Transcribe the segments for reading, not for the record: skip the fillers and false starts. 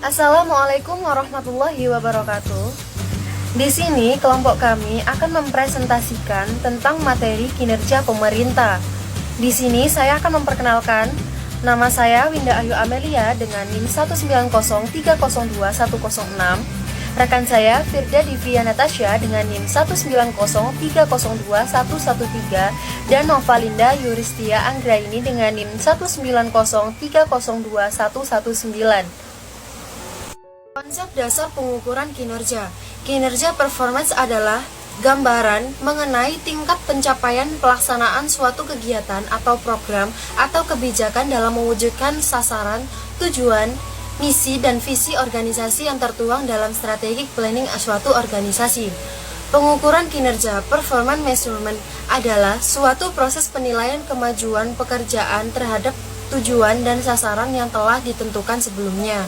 Assalamualaikum warahmatullahi wabarakatuh. Di sini kelompok kami akan mempresentasikan tentang materi kinerja pemerintah. Di sini saya akan memperkenalkan nama saya Winda Ayu Amelia dengan NIM 190302106. Rekan saya Firda Divya Natasha dengan NIM 190302113 dan Novalinda Yuristia Anggraini dengan NIM 190302119. Konsep dasar pengukuran kinerja. Kinerja performance adalah gambaran mengenai tingkat pencapaian pelaksanaan suatu kegiatan atau program atau kebijakan dalam mewujudkan sasaran, tujuan, misi, dan visi organisasi yang tertuang dalam strategic planning suatu organisasi. Pengukuran kinerja performance measurement adalah suatu proses penilaian kemajuan pekerjaan terhadap tujuan dan sasaran yang telah ditentukan sebelumnya.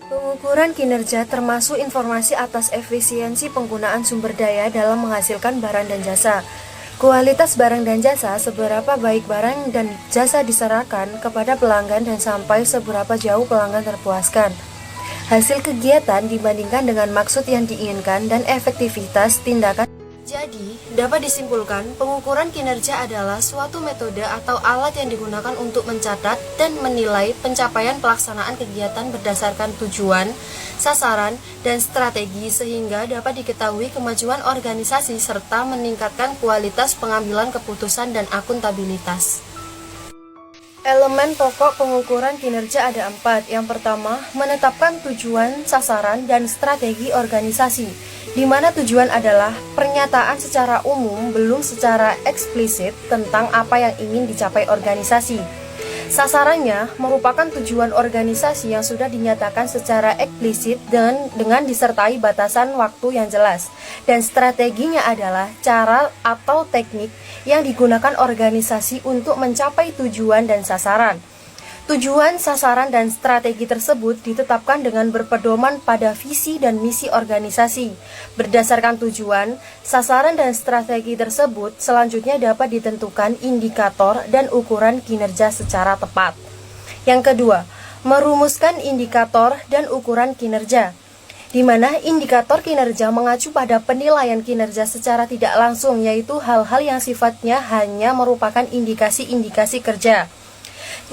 Pengukuran kinerja termasuk informasi atas efisiensi penggunaan sumber daya dalam menghasilkan barang dan jasa. Kualitas barang dan jasa, seberapa baik barang dan jasa diserahkan kepada pelanggan dan sampai seberapa jauh pelanggan terpuaskan. Hasil kegiatan dibandingkan dengan maksud yang diinginkan dan efektivitas tindakan. Jadi, dapat disimpulkan, pengukuran kinerja adalah suatu metode atau alat yang digunakan untuk mencatat dan menilai pencapaian pelaksanaan kegiatan berdasarkan tujuan, sasaran, dan strategi sehingga dapat diketahui kemajuan organisasi serta meningkatkan kualitas pengambilan keputusan dan akuntabilitas. Elemen pokok pengukuran kinerja ada 4. Yang pertama, menetapkan tujuan, sasaran, dan strategi organisasi, di mana tujuan adalah pernyataan secara umum belum secara eksplisit tentang apa yang ingin dicapai organisasi. Sasarannya merupakan tujuan organisasi yang sudah dinyatakan secara eksplisit dan dengan disertai batasan waktu yang jelas. Dan strateginya adalah cara atau teknik yang digunakan organisasi untuk mencapai tujuan dan sasaran. Tujuan, sasaran, dan strategi tersebut ditetapkan dengan berpedoman pada visi dan misi organisasi. Berdasarkan tujuan, sasaran, dan strategi tersebut, selanjutnya dapat ditentukan indikator dan ukuran kinerja secara tepat. Yang kedua, merumuskan indikator dan ukuran kinerja, di mana indikator kinerja mengacu pada penilaian kinerja secara tidak langsung, yaitu hal-hal yang sifatnya hanya merupakan indikasi-indikasi kerja.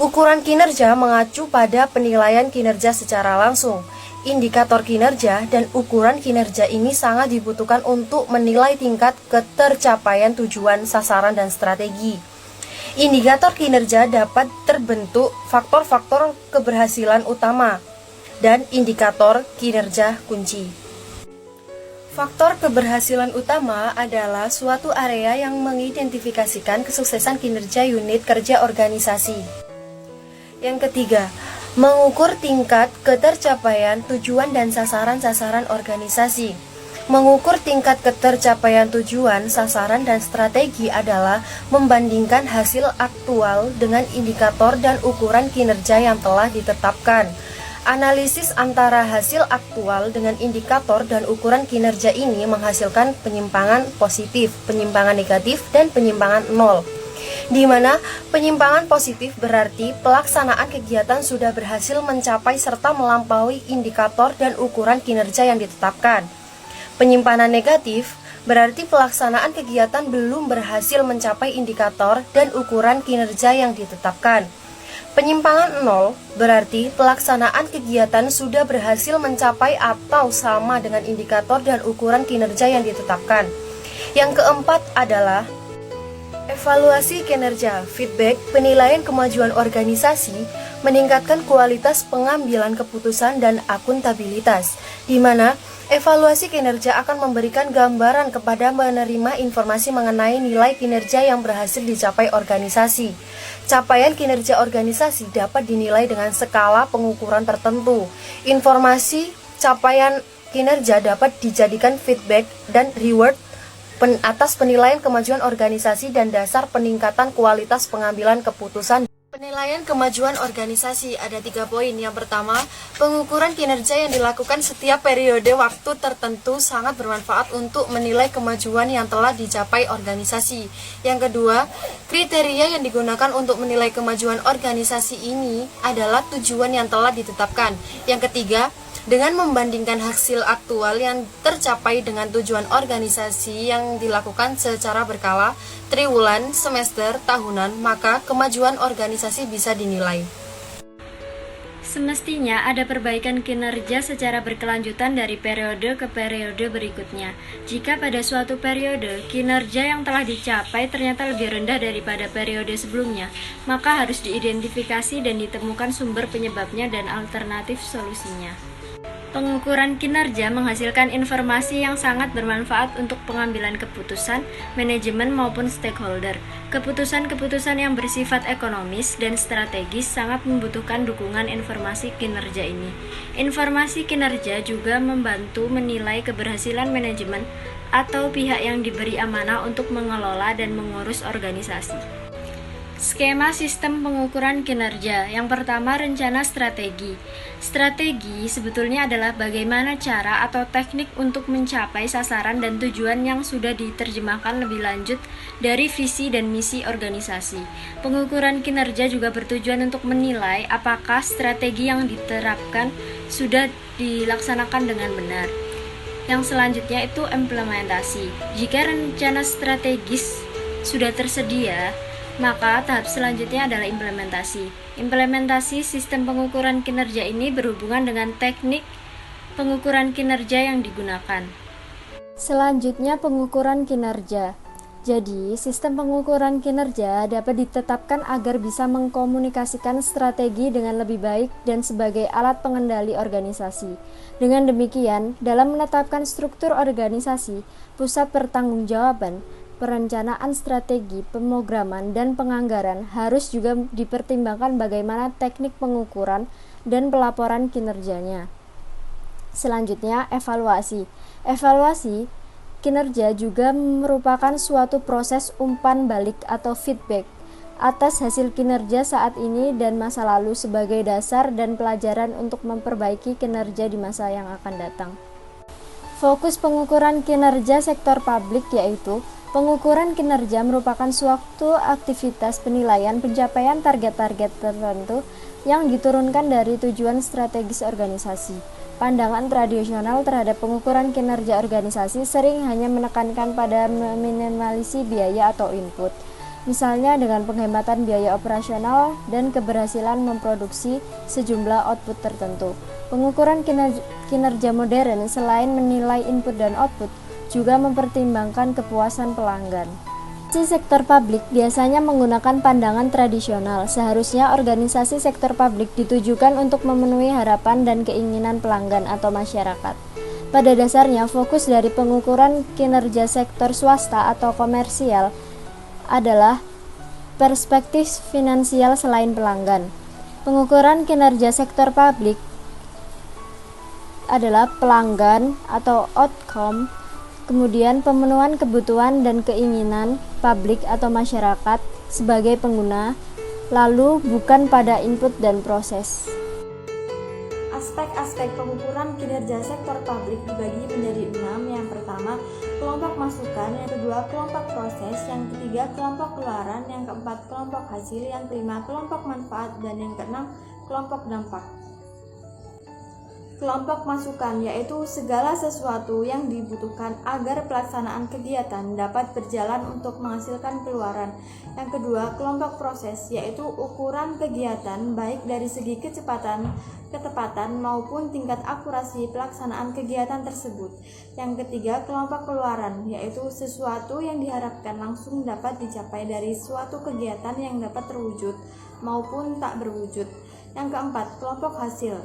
Ukuran kinerja mengacu pada penilaian kinerja secara langsung. Indikator kinerja dan ukuran kinerja ini sangat dibutuhkan untuk menilai tingkat ketercapaian tujuan, sasaran, dan strategi. Indikator kinerja dapat terbentuk faktor-faktor keberhasilan utama dan indikator kinerja kunci. Faktor keberhasilan utama adalah suatu area yang mengidentifikasikan kesuksesan kinerja unit kerja organisasi. Yang ketiga, mengukur tingkat ketercapaian tujuan dan sasaran-sasaran organisasi. Mengukur tingkat ketercapaian tujuan, sasaran, dan strategi adalah membandingkan hasil aktual dengan indikator dan ukuran kinerja yang telah ditetapkan. Analisis antara hasil aktual dengan indikator dan ukuran kinerja ini menghasilkan penyimpangan positif, penyimpangan negatif, dan penyimpangan nol. Di mana penyimpangan positif berarti pelaksanaan kegiatan sudah berhasil mencapai serta melampaui indikator dan ukuran kinerja yang ditetapkan. Penyimpanan negatif berarti pelaksanaan kegiatan belum berhasil mencapai indikator dan ukuran kinerja yang ditetapkan. Penyimpangan nol berarti pelaksanaan kegiatan sudah berhasil mencapai atau sama dengan indikator dan ukuran kinerja yang ditetapkan. Yang keempat adalah evaluasi kinerja, feedback, penilaian kemajuan organisasi, meningkatkan kualitas pengambilan keputusan dan akuntabilitas, di mana evaluasi kinerja akan memberikan gambaran kepada menerima informasi mengenai nilai kinerja yang berhasil dicapai organisasi. Capaian kinerja organisasi dapat dinilai dengan skala pengukuran tertentu. Informasi capaian kinerja dapat dijadikan feedback dan reward atas penilaian kemajuan organisasi dan dasar peningkatan kualitas pengambilan keputusan. Penilaian kemajuan organisasi ada 3 poin. Yang pertama, pengukuran kinerja yang dilakukan setiap periode waktu tertentu sangat bermanfaat untuk menilai kemajuan yang telah dicapai organisasi. Yang kedua, kriteria yang digunakan untuk menilai kemajuan organisasi ini adalah tujuan yang telah ditetapkan. Yang ketiga, dengan membandingkan hasil aktual yang tercapai dengan tujuan organisasi yang dilakukan secara berkala, triwulan, semester, tahunan, maka kemajuan organisasi bisa dinilai. Semestinya ada perbaikan kinerja secara berkelanjutan dari periode ke periode berikutnya. Jika pada suatu periode kinerja yang telah dicapai ternyata lebih rendah daripada periode sebelumnya, maka harus diidentifikasi dan ditemukan sumber penyebabnya dan alternatif solusinya. Pengukuran kinerja menghasilkan informasi yang sangat bermanfaat untuk pengambilan keputusan, manajemen maupun stakeholder. Keputusan-keputusan yang bersifat ekonomis dan strategis sangat membutuhkan dukungan informasi kinerja ini. Informasi kinerja juga membantu menilai keberhasilan manajemen atau pihak yang diberi amanah untuk mengelola dan mengurus organisasi. Skema sistem pengukuran kinerja. Yang pertama, rencana strategi. Strategi sebetulnya adalah bagaimana cara atau teknik untuk mencapai sasaran dan tujuan yang sudah diterjemahkan lebih lanjut dari visi dan misi organisasi. Pengukuran kinerja juga bertujuan untuk menilai apakah strategi yang diterapkan sudah dilaksanakan dengan benar. Yang selanjutnya itu implementasi. Jika rencana strategis sudah tersedia, maka tahap selanjutnya adalah implementasi. Implementasi sistem pengukuran kinerja ini berhubungan dengan teknik pengukuran kinerja yang digunakan. Selanjutnya pengukuran kinerja. Jadi, sistem pengukuran kinerja dapat ditetapkan agar bisa mengkomunikasikan strategi dengan lebih baik dan sebagai alat pengendali organisasi. Dengan demikian, dalam menetapkan struktur organisasi, pusat pertanggungjawaban, perencanaan strategi, pemrograman, dan penganggaran harus juga dipertimbangkan bagaimana teknik pengukuran dan pelaporan kinerjanya. Selanjutnya, evaluasi. Evaluasi kinerja juga merupakan suatu proses umpan balik atau feedback atas hasil kinerja saat ini dan masa lalu sebagai dasar dan pelajaran untuk memperbaiki kinerja di masa yang akan datang. Fokus pengukuran kinerja sektor publik yaitu pengukuran kinerja merupakan suatu aktivitas penilaian pencapaian target-target tertentu yang diturunkan dari tujuan strategis organisasi. Pandangan tradisional terhadap pengukuran kinerja organisasi sering hanya menekankan pada meminimalisasi biaya atau input, misalnya dengan penghematan biaya operasional dan keberhasilan memproduksi sejumlah output tertentu. Pengukuran kinerja modern selain menilai input dan output, juga mempertimbangkan kepuasan pelanggan. Di sektor publik biasanya menggunakan pandangan tradisional. Seharusnya organisasi sektor publik ditujukan untuk memenuhi harapan dan keinginan pelanggan atau masyarakat. Pada dasarnya, fokus dari pengukuran kinerja sektor swasta atau komersial adalah perspektif finansial selain pelanggan. Pengukuran kinerja sektor publik adalah pelanggan atau outcome, kemudian pemenuhan kebutuhan dan keinginan publik atau masyarakat sebagai pengguna, lalu bukan pada input dan proses. Aspek-aspek pengukuran kinerja sektor publik dibagi menjadi 6. Yang pertama, kelompok masukan. Yang kedua, kelompok proses. Yang ketiga, kelompok keluaran. Yang keempat, kelompok hasil. Yang kelima, kelompok manfaat. Dan yang keenam, kelompok dampak. Kelompok masukan yaitu segala sesuatu yang dibutuhkan agar pelaksanaan kegiatan dapat berjalan untuk menghasilkan keluaran. Yang kedua, kelompok proses yaitu ukuran kegiatan baik dari segi kecepatan, ketepatan maupun tingkat akurasi pelaksanaan kegiatan tersebut. Yang ketiga, kelompok keluaran yaitu sesuatu yang diharapkan langsung dapat dicapai dari suatu kegiatan yang dapat terwujud maupun tak berwujud. Yang keempat, kelompok hasil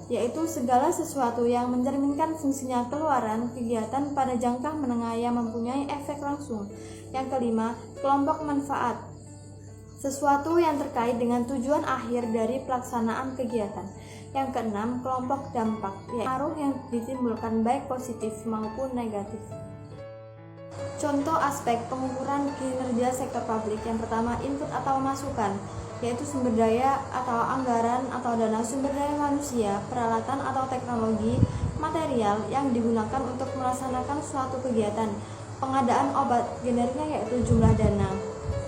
yaitu segala sesuatu yang mencerminkan fungsinya keluaran kegiatan pada jangka menengah yang mempunyai efek langsung. Yang kelima, kelompok manfaat, sesuatu yang terkait dengan tujuan akhir dari pelaksanaan kegiatan. Yang keenam, kelompok dampak, yaitu pengaruh yang ditimbulkan baik positif maupun negatif. Contoh aspek pengukuran kinerja sektor publik. Yang pertama, input atau masukan, yaitu sumber daya atau anggaran atau dana sumber daya manusia, peralatan atau teknologi, material yang digunakan untuk melaksanakan suatu kegiatan. Pengadaan obat, generiknya yaitu jumlah dana.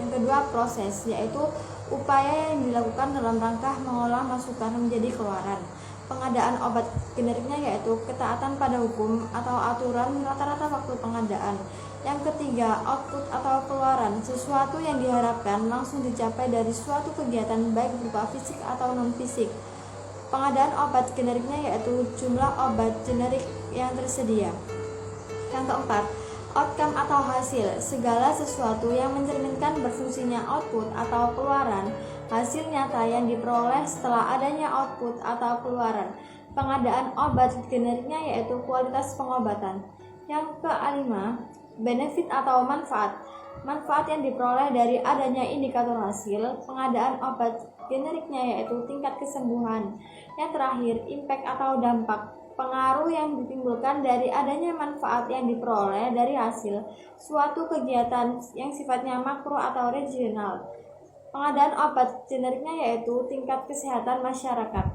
Yang kedua, proses, yaitu upaya yang dilakukan dalam rangka mengolah masukan menjadi keluaran. Pengadaan obat, generiknya yaitu ketaatan pada hukum atau aturan rata-rata waktu pengadaan. Yang ketiga, output atau keluaran, sesuatu yang diharapkan langsung dicapai dari suatu kegiatan baik berupa fisik atau non-fisik. Pengadaan obat, generiknya yaitu jumlah obat generik yang tersedia. Yang keempat, outcome atau hasil, segala sesuatu yang mencerminkan berfungsinya output atau keluaran, hasil nyata yang diperoleh setelah adanya output atau keluaran. Pengadaan obat, generiknya yaitu kualitas pengobatan. Yang kelima, benefit atau manfaat, manfaat yang diperoleh dari adanya indikator hasil. Pengadaan obat, generiknya yaitu tingkat kesembuhan. Yang terakhir, impact atau dampak, pengaruh yang ditimbulkan dari adanya manfaat yang diperoleh dari hasil suatu kegiatan yang sifatnya makro atau regional. Pengadaan obat, generiknya yaitu tingkat kesehatan masyarakat.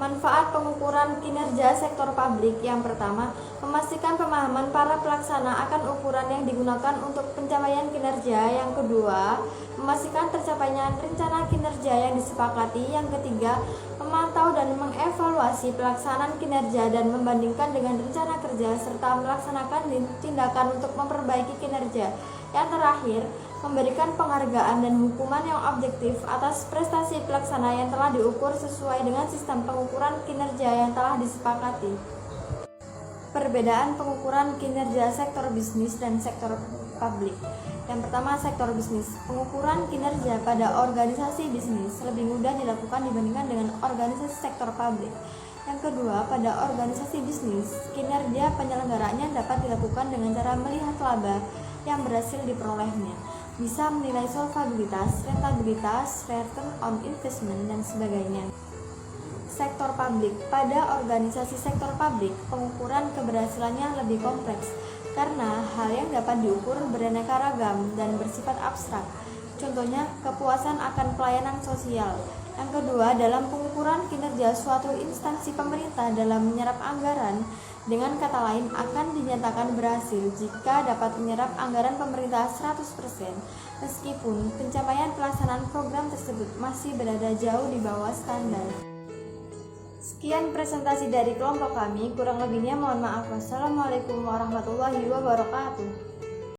Manfaat pengukuran kinerja sektor publik. Yang pertama, memastikan pemahaman para pelaksana akan ukuran yang digunakan untuk pencapaian kinerja. Yang kedua, memastikan tercapainya rencana kinerja yang disepakati. Yang ketiga, memantau dan mengevaluasi pelaksanaan kinerja dan membandingkan dengan rencana kerja serta melaksanakan tindakan untuk memperbaiki kinerja. Yang terakhir, memberikan penghargaan dan hukuman yang objektif atas prestasi pelaksana yang telah diukur sesuai dengan sistem pengukuran kinerja yang telah disepakati. Perbedaan pengukuran kinerja sektor bisnis dan sektor publik. Yang pertama, sektor bisnis. Pengukuran kinerja pada organisasi bisnis lebih mudah dilakukan dibandingkan dengan organisasi sektor publik. Yang kedua, pada organisasi bisnis, kinerja penyelenggaranya dapat dilakukan dengan cara melihat laba yang berhasil diperolehnya, bisa menilai solvabilitas, rentabilitas, return on investment, dan sebagainya. Sektor publik. Pada organisasi sektor publik, pengukuran keberhasilannya lebih kompleks karena hal yang dapat diukur beraneka ragam dan bersifat abstrak. Contohnya, kepuasan akan pelayanan sosial. Yang kedua, dalam pengukuran kinerja suatu instansi pemerintah dalam menyerap anggaran, dengan kata lain akan dinyatakan berhasil jika dapat menyerap anggaran pemerintah 100%, meskipun pencapaian pelaksanaan program tersebut masih berada jauh di bawah standar. Sekian presentasi dari kelompok kami, kurang lebihnya mohon maaf. Wassalamualaikum warahmatullahi wabarakatuh.